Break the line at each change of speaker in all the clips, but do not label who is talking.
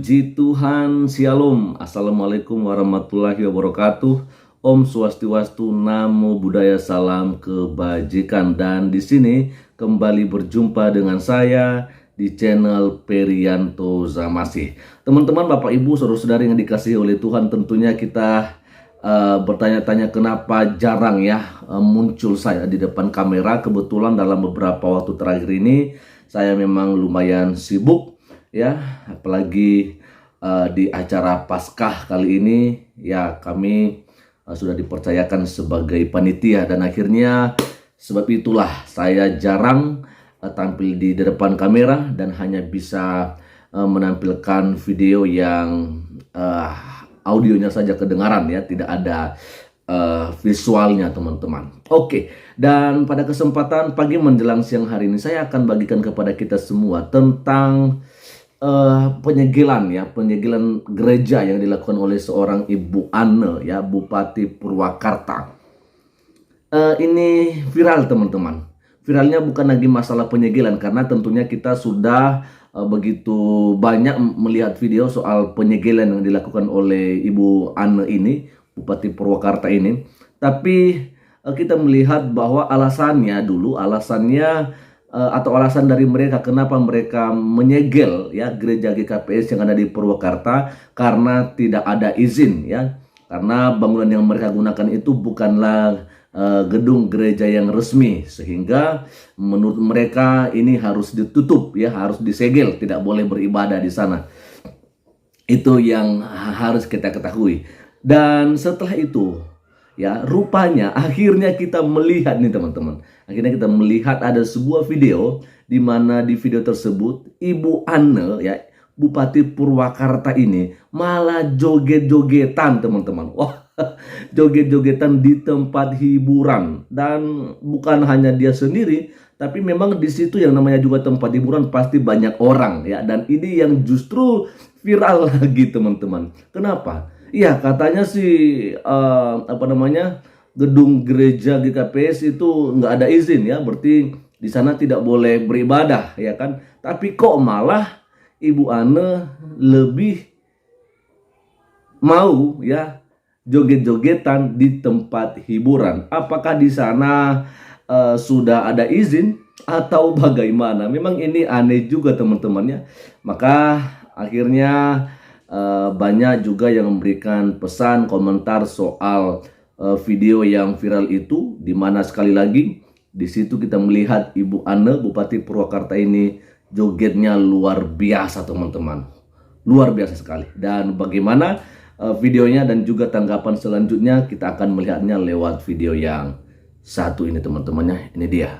Puji Tuhan, Shalom, Assalamualaikum warahmatullahi wabarakatuh. Om Swastiwastu, Namo Buddhaya, Salam Kebajikan. Dan di sini kembali berjumpa dengan saya di channel Perianto Zamasih. Teman-teman, Bapak Ibu, saudara-saudari yang dikasihi oleh Tuhan, tentunya kita bertanya-tanya kenapa jarang muncul saya di depan kamera. Kebetulan dalam beberapa waktu terakhir ini saya memang lumayan sibuk, apalagi di acara Paskah kali ini kami sudah dipercayakan sebagai panitia, dan akhirnya sebab itulah saya jarang tampil di depan kamera dan hanya bisa menampilkan video yang audionya saja kedengaran, tidak ada visualnya, teman-teman. Oke, dan pada kesempatan pagi menjelang siang hari ini saya akan bagikan kepada kita semua tentang penyegelan gereja yang dilakukan oleh seorang Ibu Anne, Bupati Purwakarta. Ini viral, teman-teman. Viralnya bukan lagi masalah penyegelan, karena tentunya kita sudah begitu banyak melihat video soal penyegelan yang dilakukan oleh Ibu Anne ini, Bupati Purwakarta ini. Tapi kita melihat bahwa alasan dari mereka kenapa mereka menyegel gereja GKPS yang ada di Purwakarta, karena tidak ada izin, karena bangunan yang mereka gunakan itu bukanlah gedung gereja yang resmi, sehingga menurut mereka ini harus ditutup, harus disegel, tidak boleh beribadah di sana. Itu yang harus kita ketahui. Dan setelah itu rupanya akhirnya kita melihat nih, teman-teman. Akhirnya kita melihat ada sebuah video di mana di video tersebut Ibu Anne, Bupati Purwakarta ini malah joget-jogetan, teman-teman. Wah, joget-jogetan di tempat hiburan, dan bukan hanya dia sendiri, tapi memang di situ yang namanya juga tempat hiburan pasti banyak orang, dan ini yang justru viral lagi, teman-teman. Kenapa? Katanya sih gedung gereja GKPS itu nggak ada izin, berarti di sana tidak boleh beribadah, kan? Tapi kok malah Ibu Anne lebih mau joget-jogetan di tempat hiburan. Apakah di sana sudah ada izin atau bagaimana? Memang ini aneh juga, teman-teman. Maka akhirnya banyak juga yang memberikan pesan komentar soal video yang viral itu, di mana sekali lagi di situ kita melihat Ibu Anne, Bupati Purwakarta ini jogetnya luar biasa, teman-teman. Luar biasa sekali. Dan bagaimana videonya dan juga tanggapan selanjutnya kita akan melihatnya lewat video yang satu ini, teman-temannya. Ini dia.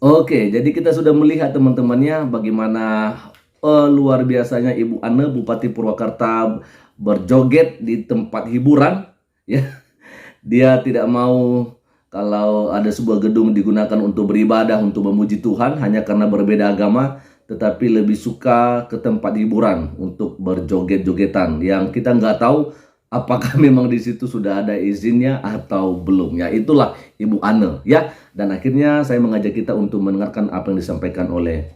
Oke, jadi kita sudah melihat, teman-temannya, bagaimana luar biasanya Ibu Anne, Bupati Purwakarta, berjoget di tempat hiburan. Dia tidak mau kalau ada sebuah gedung digunakan untuk beribadah, untuk memuji Tuhan hanya karena berbeda agama, tetapi lebih suka ke tempat hiburan untuk berjoget-jogetan, yang kita nggak tahu apakah memang di situ sudah ada izinnya atau belum. Itulah Ibu Anne, Dan akhirnya saya mengajak kita untuk mendengarkan apa yang disampaikan oleh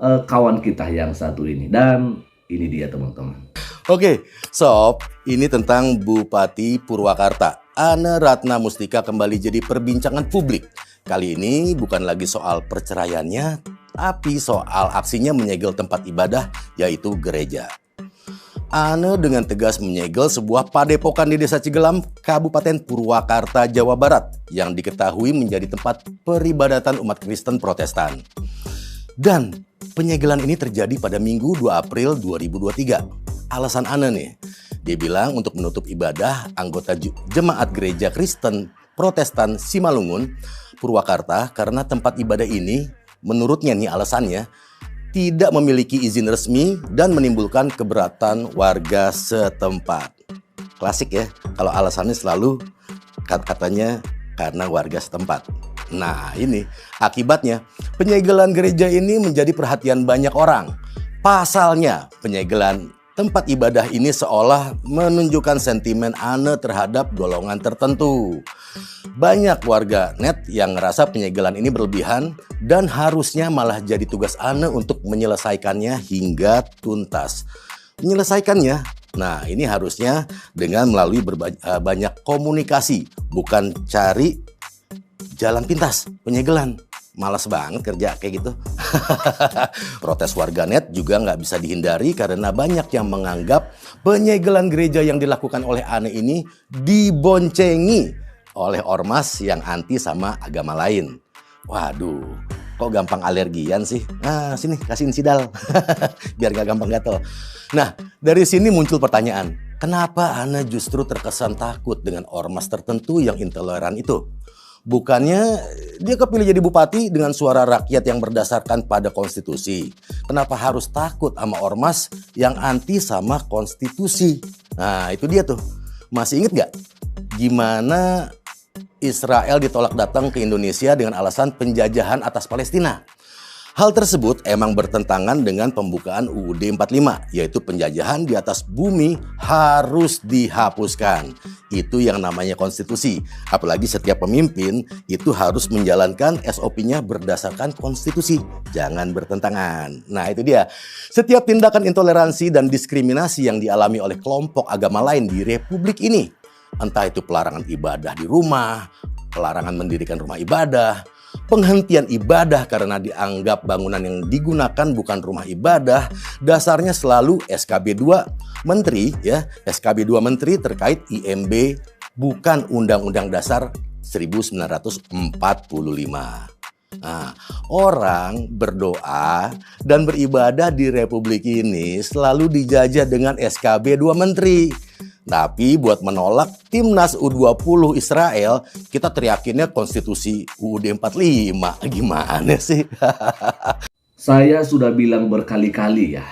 kawan kita yang satu ini. Dan ini dia, teman-teman.
Oke, sob, ini tentang Bupati Purwakarta. Anne Ratna Mustika kembali jadi perbincangan publik. Kali ini bukan lagi soal perceraiannya, tapi soal aksinya menyegel tempat ibadah, yaitu gereja. Anne dengan tegas menyegel sebuah padepokan di Desa Cigelam, Kabupaten Purwakarta, Jawa Barat, yang diketahui menjadi tempat peribadatan umat Kristen Protestan. Dan penyegelan ini terjadi pada Minggu 2 April 2023. Alasan Anne nih, dia bilang untuk menutup ibadah anggota jemaat gereja Kristen Protestan Simalungun, Purwakarta, karena tempat ibadah ini, menurutnya nih alasannya, tidak memiliki izin resmi dan menimbulkan keberatan warga setempat. Klasik ya, kalau alasannya selalu katanya karena warga setempat. Nah ini akibatnya penyegelan gereja ini menjadi perhatian banyak orang. Pasalnya penyegelan tempat ibadah ini seolah menunjukkan sentimen Ane terhadap golongan tertentu. Banyak warga net yang ngerasa penyegelan ini berlebihan dan harusnya malah jadi tugas Ane untuk menyelesaikannya hingga tuntas. Menyelesaikannya, nah ini harusnya dengan melalui banyak komunikasi, bukan cari jalan pintas, penyegelan. Malas banget kerja kayak gitu. Protes warganet juga nggak bisa dihindari karena banyak yang menganggap penyegelan gereja yang dilakukan oleh Ane ini diboncengi oleh ormas yang anti sama agama lain. Waduh, kok gampang alergian sih? Nah, sini kasihin sidal. Biar gak gampang gatel. Nah, dari sini muncul pertanyaan. Kenapa Ane justru terkesan takut dengan ormas tertentu yang intoleran itu? Bukannya dia kepilih jadi bupati dengan suara rakyat yang berdasarkan pada konstitusi. Kenapa harus takut sama ormas yang anti sama konstitusi? Nah itu dia tuh. Masih inget gak gimana Israel ditolak datang ke Indonesia dengan alasan penjajahan atas Palestina? Hal tersebut emang bertentangan dengan pembukaan UUD 45, yaitu penjajahan di atas bumi harus dihapuskan. Itu yang namanya konstitusi. Apalagi setiap pemimpin itu harus menjalankan SOP-nya berdasarkan konstitusi. Jangan bertentangan. Nah itu dia. Setiap tindakan intoleransi dan diskriminasi yang dialami oleh kelompok agama lain di Republik ini, entah itu pelarangan ibadah di rumah, pelarangan mendirikan rumah ibadah, penghentian ibadah karena dianggap bangunan yang digunakan bukan rumah ibadah, dasarnya selalu SKB 2 Menteri ya, SKB 2 Menteri terkait IMB bukan Undang-Undang Dasar 1945. Nah, orang berdoa dan beribadah di Republik ini selalu dijajah dengan SKB 2 Menteri. Tapi buat menolak timnas U20 Israel, kita teriakinnya konstitusi UUD 45. Gimana sih?
Saya sudah bilang berkali-kali ya,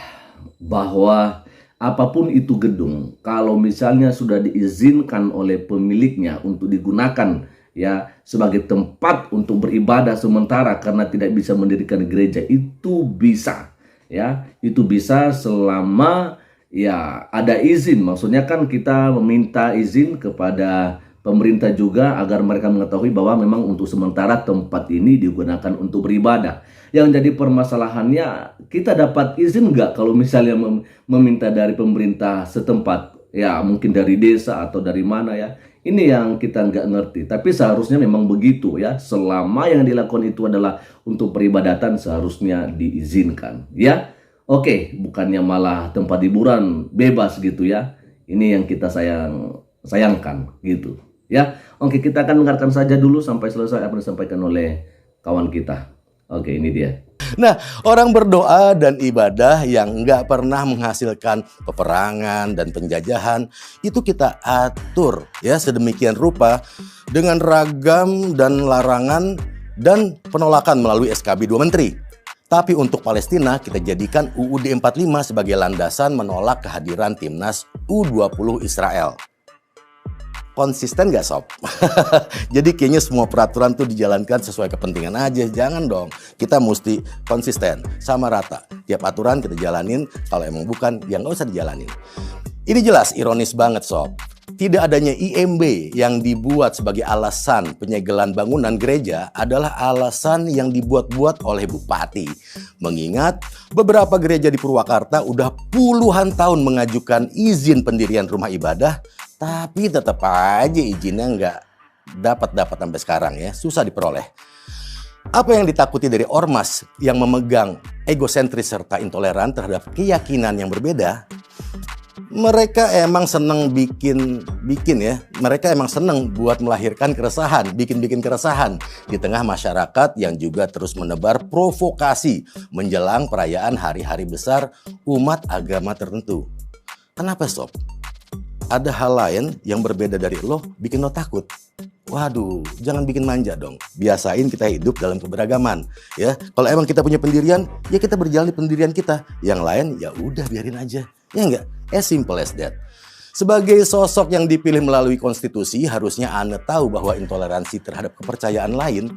bahwa apapun itu gedung, kalau misalnya sudah diizinkan oleh pemiliknya untuk digunakan ya sebagai tempat untuk beribadah sementara karena tidak bisa mendirikan gereja, itu bisa ya, itu bisa selama ya ada izin. Maksudnya kan kita meminta izin kepada pemerintah juga agar mereka mengetahui bahwa memang untuk sementara tempat ini digunakan untuk beribadah. Yang jadi permasalahannya, kita dapat izin nggak kalau misalnya meminta dari pemerintah setempat, ya mungkin dari desa atau dari mana ya. Ini yang kita nggak ngerti. Tapi seharusnya memang begitu ya. Selama yang dilakukan itu adalah untuk peribadatan, seharusnya diizinkan ya. Oke, bukannya malah tempat hiburan bebas gitu ya. Ini yang kita sayangkan gitu ya. Oke, kita akan dengarkan saja dulu sampai selesai apa yang disampaikan oleh kawan kita. Oke, ini dia.
Nah, orang berdoa dan ibadah yang nggak pernah menghasilkan peperangan dan penjajahan, itu kita atur ya sedemikian rupa dengan ragam dan larangan dan penolakan melalui SKB 2 Menteri. Tapi untuk Palestina kita jadikan UUD 45 sebagai landasan menolak kehadiran timnas U20 Israel. Konsisten gak sob? Jadi kayaknya semua peraturan tuh dijalankan sesuai kepentingan aja. Jangan dong, kita mesti konsisten, sama rata. Tiap aturan kita jalanin, kalau emang bukan ya nggak usah dijalanin. Ini jelas ironis banget sob. Tidak adanya IMB yang dibuat sebagai alasan penyegelan bangunan gereja adalah alasan yang dibuat-buat oleh bupati. Mengingat beberapa gereja di Purwakarta udah puluhan tahun mengajukan izin pendirian rumah ibadah, tapi tetap aja izinnya nggak dapat sampai sekarang ya, susah diperoleh. Apa yang ditakuti dari ormas yang memegang egosentris serta intoleran terhadap keyakinan yang berbeda? Mereka emang seneng bikin ya. Mereka emang seneng buat melahirkan keresahan, bikin keresahan di tengah masyarakat yang juga terus menebar provokasi menjelang perayaan hari-hari besar umat agama tertentu. Kenapa sob? ada hal lain yang berbeda dari lo, bikin lo takut. Waduh, jangan bikin manja dong. Biasain kita hidup dalam keberagaman, ya. Kalau emang kita punya pendirian, ya kita berjalan di pendirian kita. Yang lain, ya udah biarin aja. Ya enggak? As simple as that. Sebagai sosok yang dipilih melalui konstitusi, harusnya Anda tahu bahwa intoleransi terhadap kepercayaan lain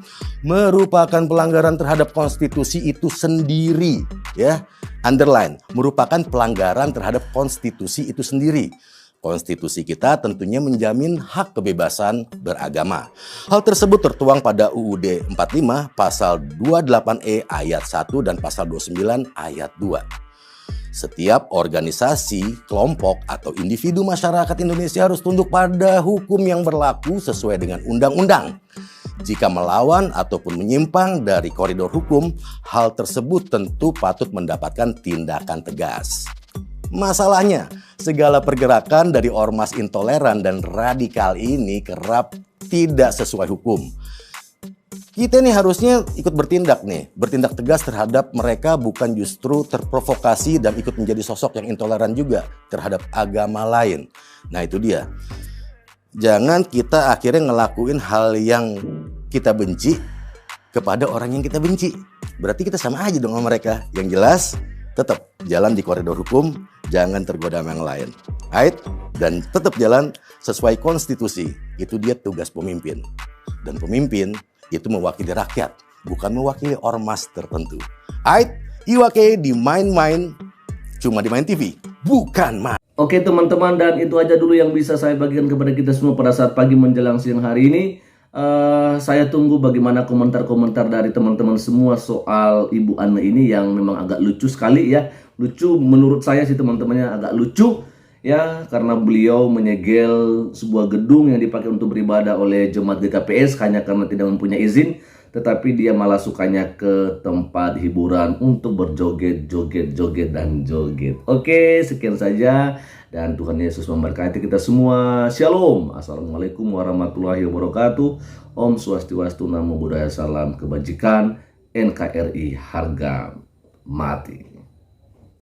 merupakan pelanggaran terhadap konstitusi itu sendiri, ya. Underline, merupakan pelanggaran terhadap konstitusi itu sendiri. Konstitusi kita tentunya menjamin hak kebebasan beragama. Hal tersebut tertuang pada UUD 45 pasal 28E ayat 1 dan pasal 29 ayat 2. Setiap organisasi, kelompok, atau individu masyarakat Indonesia harus tunduk pada hukum yang berlaku sesuai dengan undang-undang. Jika melawan ataupun menyimpang dari koridor hukum, hal tersebut tentu patut mendapatkan tindakan tegas. Masalahnya, segala pergerakan dari ormas intoleran dan radikal ini kerap tidak sesuai hukum. Kita nih harusnya ikut bertindak tegas terhadap mereka, bukan justru terprovokasi dan ikut menjadi sosok yang intoleran juga terhadap agama lain. Nah itu dia. Jangan kita akhirnya ngelakuin hal yang kita benci kepada orang yang kita benci. Berarti kita sama aja dong sama mereka. Yang jelas, tetap jalan di koridor hukum, jangan tergoda sama yang lain. Right? Dan tetap jalan sesuai konstitusi. Itu dia tugas pemimpin. Dan pemimpin itu mewakili rakyat, bukan mewakili ormas tertentu. Right? Iwake di Main-Main, cuma di Main TV, bukan Main.
Oke teman-teman, dan itu aja dulu yang bisa saya bagikan kepada kita semua pada saat pagi menjelang siang hari ini. Saya tunggu bagaimana komentar-komentar dari teman-teman semua soal Ibu Anne ini yang memang agak lucu sekali ya. Lucu menurut saya sih teman-temannya, agak lucu ya, karena beliau menyegel sebuah gedung yang dipakai untuk beribadah oleh jemaat GKPS hanya karena tidak mempunyai izin, tetapi dia malah sukanya ke tempat hiburan untuk berjoget, joget, dan joget. Oke, sekian saja. Dan Tuhan Yesus memberkati kita semua. Shalom. Assalamualaikum warahmatullahi wabarakatuh. Om Swastiwastu, Namo Buddhaya, Salam Kebajikan. NKRI harga mati.